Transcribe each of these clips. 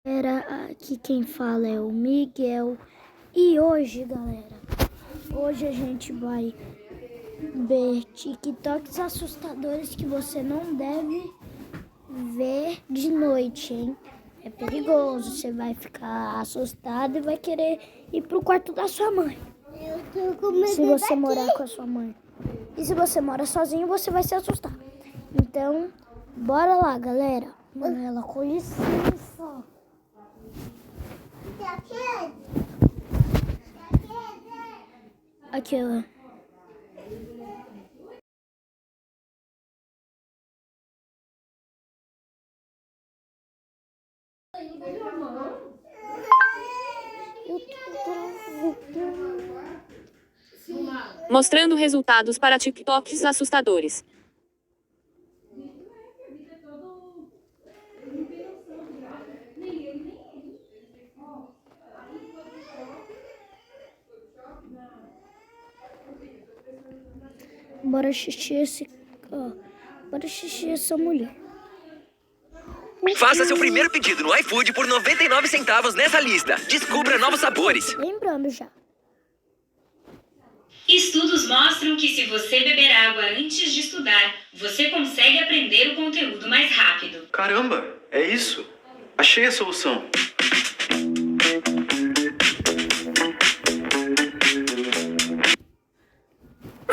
Aqui quem fala é o Miguel. E hoje, galera, hoje a gente vai ver TikToks assustadores que você não deve ver de noite, hein? É perigoso, você vai ficar assustado e vai querer ir pro quarto da sua mãe. Eu tô com medo se você morar com a sua mãe. E se você mora sozinho, você vai se assustar. Então, bora lá, galera. Manuela, com licença. Aqui, ó. Mostrando resultados para TikToks assustadores. Bora assistir bora assistir essa mulher. Faça seu primeiro pedido no iFood por 99 centavos nessa lista. Descubra novos sabores. Lembrando já. Estudos mostram que se você beber água antes de estudar, você consegue aprender o conteúdo mais rápido. Caramba, é isso? Achei a solução.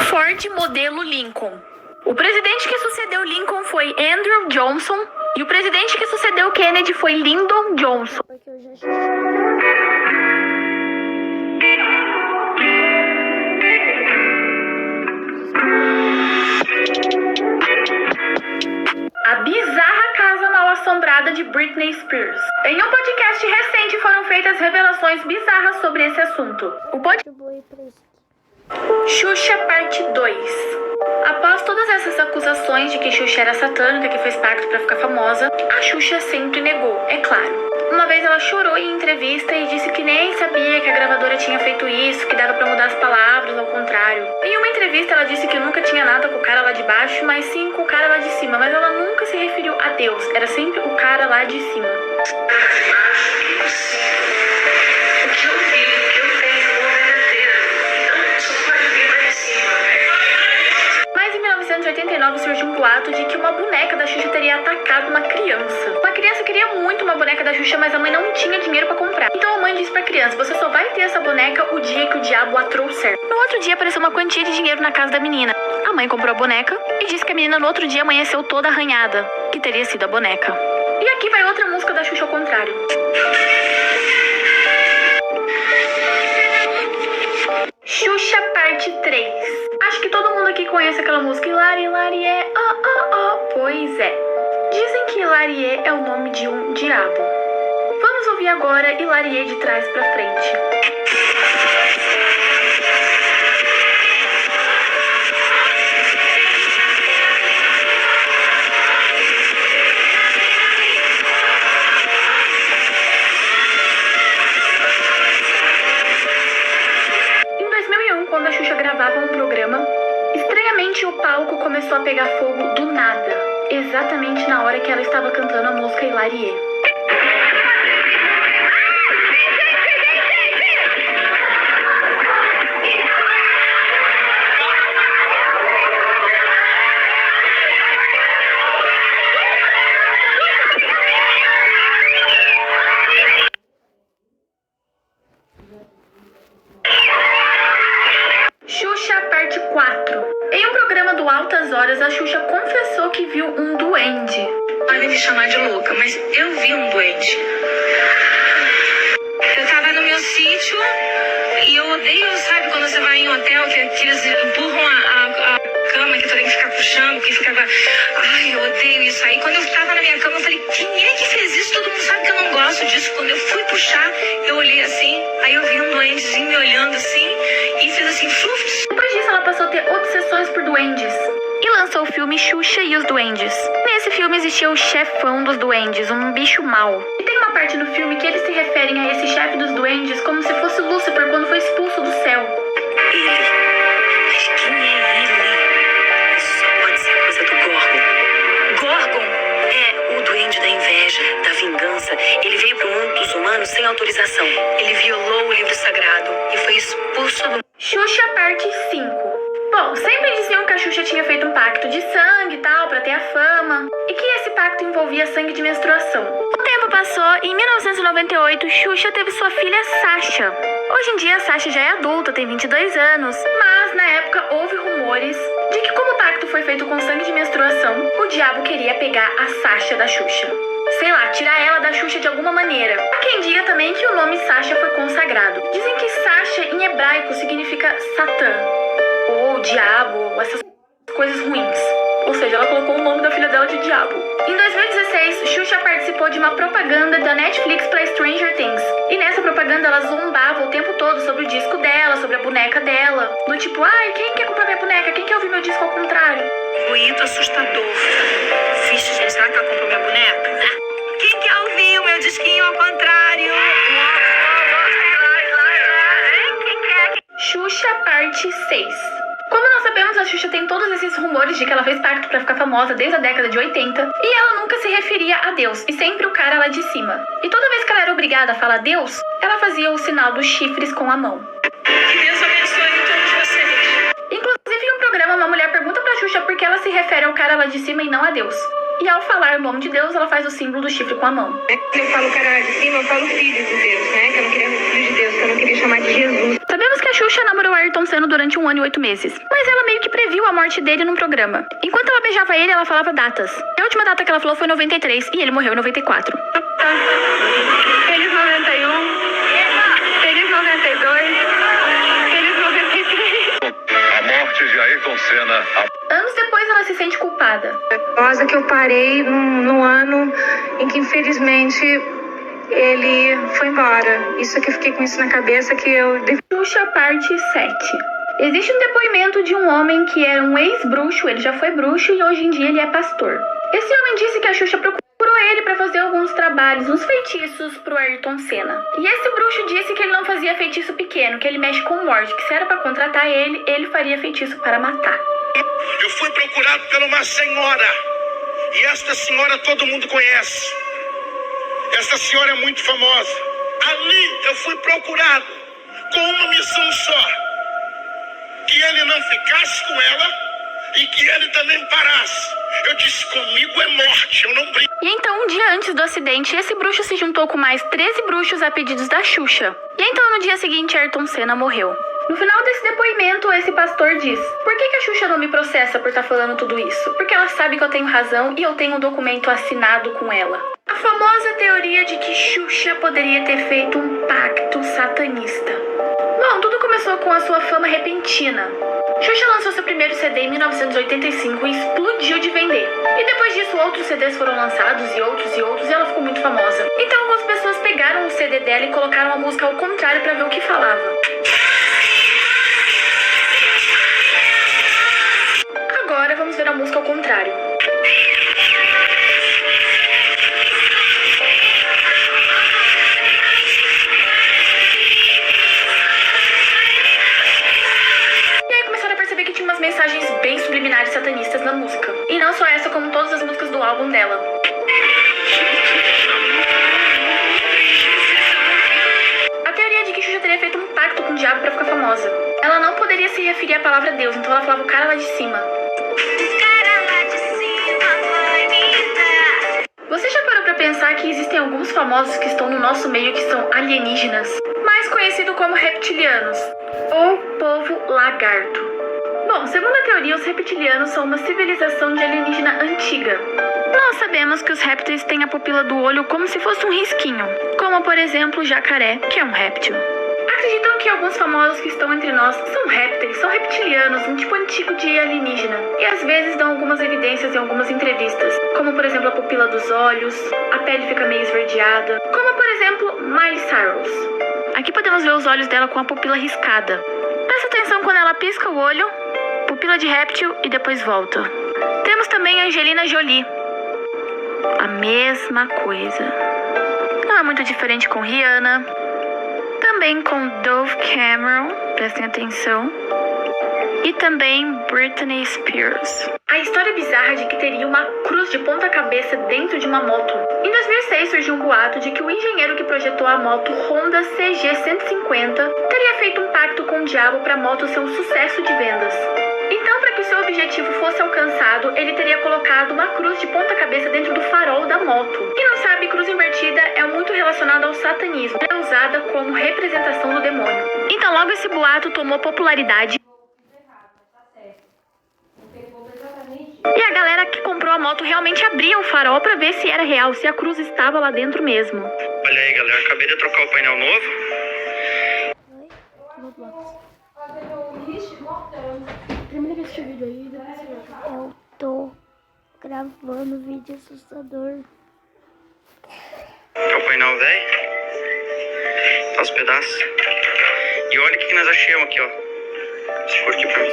Ford modelo Lincoln. O presidente que sucedeu Lincoln foi Andrew Johnson e o presidente que sucedeu Kennedy foi Lyndon Johnson. A bizarra casa mal assombrada de Britney Spears. Em um podcast recente foram feitas revelações bizarras sobre esse assunto. Xuxa Parte 2. Após todas essas acusações de que Xuxa era satânica, que fez pacto pra ficar famosa, a Xuxa sempre negou, é claro. Uma vez ela chorou em entrevista e disse que nem sabia que a gravadora tinha feito isso, que dava pra mudar as palavras, ao contrário. Em uma entrevista ela disse que nunca tinha nada com o cara lá de baixo, mas sim com o cara lá de cima, mas ela nunca se referiu a Deus, era sempre o cara lá de cima. Mas em 1989 surgiu um boato de que uma boneca da Xuxa teria atacado uma criança. Uma criança queria muito uma boneca da Xuxa, mas a mãe não tinha dinheiro pra comprar. Então a mãe disse pra criança: você só vai ter essa boneca o dia que o diabo a trouxer. No outro dia apareceu uma quantia de dinheiro na casa da menina. A mãe comprou a boneca e disse que a menina no outro dia amanheceu toda arranhada, que teria sido a boneca. E aqui vai outra música da Xuxa ao contrário. Xuxa Parte 3. Acho que todo mundo aqui conhece aquela música Hilari, Hilarie, oh, oh, oh. Pois é. Dizem que Hilarie é o nome de um diabo. Vamos ouvir agora Hilarie de trás pra frente. Quando a Xuxa gravava um programa, estranhamente o palco começou a pegar fogo do nada, exatamente na hora que ela estava cantando a música Hilarie. Xuxa Parte 4. Em um programa do Altas Horas, a Xuxa confessou que viu um duende. Podem me chamar de louca, mas eu vi um duende. Eu tava no meu sítio e eu odeio, sabe, quando você vai em hotel que eles empurram a cama, que tu tem que ficar puxando, que ficava... Ai, eu odeio isso. Aí quando eu tava na minha cama, eu falei, quem é que fez isso? Todo mundo sabe que eu não gosto disso. Quando eu fui puxar, eu olhei assim, aí eu vi um duendezinho me olhando assim e fiz assim, fluf. Depois disso, ela passou a ter obsessões por duendes e lançou o filme Xuxa e os Duendes. Nesse filme existia o chefão dos duendes, um bicho mau. E tem uma parte no filme que eles se referem a esse chefe dos duendes como se fosse Lúcifer quando foi expulso do céu. Ele? Mas quem é ele? Isso pode ser coisa do Gorgon. Gorgon é o duende da inveja, da vingança. Ele veio pro mundo anos sem autorização. Ele violou o livro sagrado e foi expulso do... Xuxa parte 5. Bom, sempre diziam que a Xuxa tinha feito um pacto de sangue e tal, pra ter a fama, e que esse pacto envolvia sangue de menstruação. O tempo passou e em 1998, Xuxa teve sua filha Sasha. Hoje em dia, a Sasha já é adulta, tem 22 anos, mas na época houve rumores de que como o pacto foi feito com sangue de menstruação, o diabo queria pegar a Sasha da Xuxa. Sei lá, tirar ela da Xuxa de alguma maneira. Há quem diga também que o nome Sasha foi consagrado. Dizem que Sasha em hebraico significa Satã, ou diabo, ou essas coisas ruins. Ou seja, ela colocou o nome da filha dela de diabo. Em 2016, Xuxa participou de uma propaganda da Netflix para Stranger Things. E nessa propaganda ela zombava o tempo todo sobre o disco dela, sobre a boneca dela. Do tipo, ai, quem quer comprar minha boneca? Quem quer ouvir meu disco ao contrário? Ruído assustador. Vixe, gente, será que ela comprou minha boneca? Quem quer ouvir o meu disquinho ao contrário? Xuxa parte 6. Como nós sabemos, a Xuxa tem todos esses rumores de que ela fez pacto pra ficar famosa desde a década de 80, e ela nunca se referia a Deus, e sempre o cara lá de cima. E toda vez que ela era obrigada a falar Deus, ela fazia o sinal dos chifres com a mão. Que Deus abençoe todos vocês. Inclusive, em um programa, uma mulher pergunta pra Xuxa por que ela se refere ao cara lá de cima e não a Deus. E ao falar o nome de Deus, ela faz o símbolo do chifre com a mão. Eu falo cara de cima, eu falo filho de Deus, né? Que eu não queria filho de Deus, que eu não queria chamar de Jesus. Sabemos que a Xuxa namorou Ayrton Senna durante 1 ano e 8 meses, mas ela meio que previu a morte dele num programa. Enquanto ela beijava ele, ela falava datas. A última data que ela falou foi 93 e ele morreu em 94. Feliz 91, feliz 92, feliz 93. A morte de Ayrton Senna. Anos depois, ela se sente culpada. Rosa que eu parei no ano em que, infelizmente, ele foi embora. Isso que eu fiquei com isso na cabeça, que eu... Xuxa parte 7. Existe um depoimento de um homem que era um ex-bruxo, ele já foi bruxo e hoje em dia ele é pastor. Esse homem disse que a Xuxa procurou ele para fazer alguns trabalhos, uns feitiços pro Ayrton Senna. E esse bruxo disse que ele não fazia feitiço pequeno, que ele mexe com morte, que se era para contratar ele, ele faria feitiço para matar. Eu fui procurado por uma senhora. E esta senhora todo mundo conhece. Esta senhora é muito famosa. Ali eu fui procurado com uma missão só. Que ele não ficasse com ela e que ele também parasse. Eu disse, comigo é morte, eu não brinco. E então, um dia antes do acidente, esse bruxo se juntou com mais 13 bruxos a pedidos da Xuxa. E então, no dia seguinte, Ayrton Senna morreu. No final desse depoimento, esse pastor diz: por que a Xuxa não me processa por estar falando tudo isso? Porque ela sabe que eu tenho razão e eu tenho um documento assinado com ela. A famosa teoria de que Xuxa poderia ter feito um pacto satanista. Bom, tudo começou com a sua fama repentina. Xuxa lançou seu primeiro CD em 1985 e explodiu de vender. E depois disso, outros CDs foram lançados e outros, e ela ficou muito famosa. Então, algumas pessoas pegaram o CD dela e colocaram a música ao contrário pra ver o que falava. Agora vamos ver a música ao contrário. E aí começaram a perceber que tinha umas mensagens bem subliminares satanistas na música. E não só essa, como todas as músicas do álbum dela. A teoria de que Xuxa teria feito um pacto com o diabo pra ficar famosa. Ela não poderia se referir à palavra Deus, então ela falava o cara lá de cima. Você já parou pra pensar que existem alguns famosos que estão no nosso meio que são alienígenas, mais conhecido como reptilianos, ou povo lagarto? Bom, segundo a teoria, os reptilianos são uma civilização de alienígena antiga. Nós sabemos que os répteis têm a pupila do olho como se fosse um risquinho, como por exemplo o jacaré, que é um réptil. Acreditam que alguns famosos que estão entre nós são répteis, são reptilianos, um tipo antigo de alienígena. E às vezes dão algumas evidências em algumas entrevistas, como por exemplo a pupila dos olhos, a pele fica meio esverdeada, como por exemplo Miley Cyrus. Aqui podemos ver os olhos dela com a pupila riscada. Presta atenção quando ela pisca o olho, pupila de réptil e depois volta. Temos também a Angelina Jolie. A mesma coisa. Não é muito diferente com Rihanna. Também com Dove Cameron, prestem atenção. E também Britney Spears. A história bizarra de que teria uma cruz de ponta cabeça dentro de uma moto. Em 2006 surgiu um boato de que o engenheiro que projetou a moto Honda CG150 teria feito um pacto com o diabo para a moto ser um sucesso de vendas. Então, para que o seu objetivo fosse alcançado, ele teria colocado uma cruz de ponta cabeça dentro do farol da moto. Quem não sabe, cruz invertida é muito relacionada ao satanismo. É usada como representação do demônio. Então, logo esse boato tomou popularidade. E a galera que comprou a moto realmente abria o farol pra ver se era real, se a cruz estava lá dentro mesmo. Olha aí, galera, acabei de trocar o painel novo. Termina de assistir o vídeo aí, depois você vai. Eu tô gravando vídeo assustador. É o painel velho. Tá os pedaços. E olha o que nós achamos aqui, ó. Segura aqui pra mim.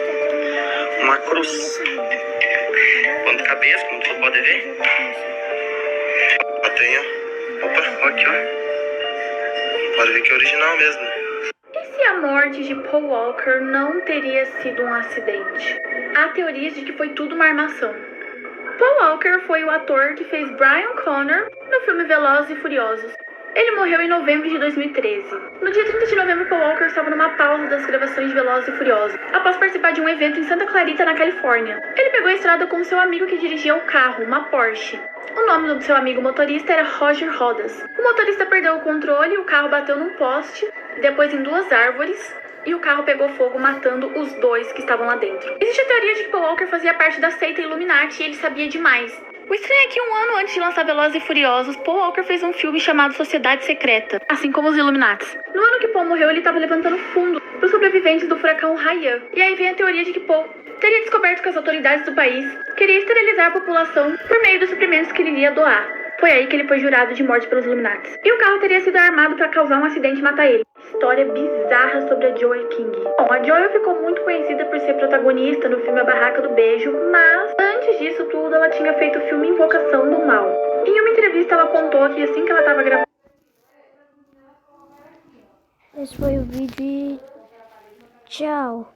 Uma cruz. Ponta cabeça, como tu pode ver. Ó, tem, ó. Opa, ó aqui, ó. Pode ver que é original mesmo. E se a morte de Paul Walker não teria sido um acidente? Há teorias de que foi tudo uma armação. Paul Walker foi o ator que fez Brian Connor no filme Velozes e Furiosos. Ele morreu em novembro de 2013. No dia 30 de novembro, Paul Walker estava numa pausa das gravações de Velozes e Furiosos, após participar de um evento em Santa Clarita, na Califórnia. Ele pegou a estrada com seu amigo que dirigia o carro, uma Porsche. O nome do seu amigo motorista era Roger Rodas. O motorista perdeu o controle, o carro bateu num poste, depois em duas árvores, e o carro pegou fogo, matando os dois que estavam lá dentro. Existe a teoria de que Paul Walker fazia parte da seita Illuminati e ele sabia demais. O estranho é que um ano antes de lançar Velozes e Furiosos, Paul Walker fez um filme chamado Sociedade Secreta, assim como os Illuminati. No ano que Paul morreu, ele estava levantando fundo para os sobreviventes do furacão Haiyan. E aí vem a teoria de que Paul teria descoberto que as autoridades do país queriam esterilizar a população por meio dos suprimentos que ele iria doar. Foi aí que ele foi jurado de morte pelos Illuminati. E o carro teria sido armado para causar um acidente e matar ele. História bizarra sobre a Joey King. Bom, a Joey ficou muito conhecida por ser protagonista no filme A Barraca do Beijo, mas antes disso tudo ela tinha feito o filme Invocação do Mal. Em uma entrevista ela contou que assim que ela estava gravando... Esse foi o vídeo e tchau.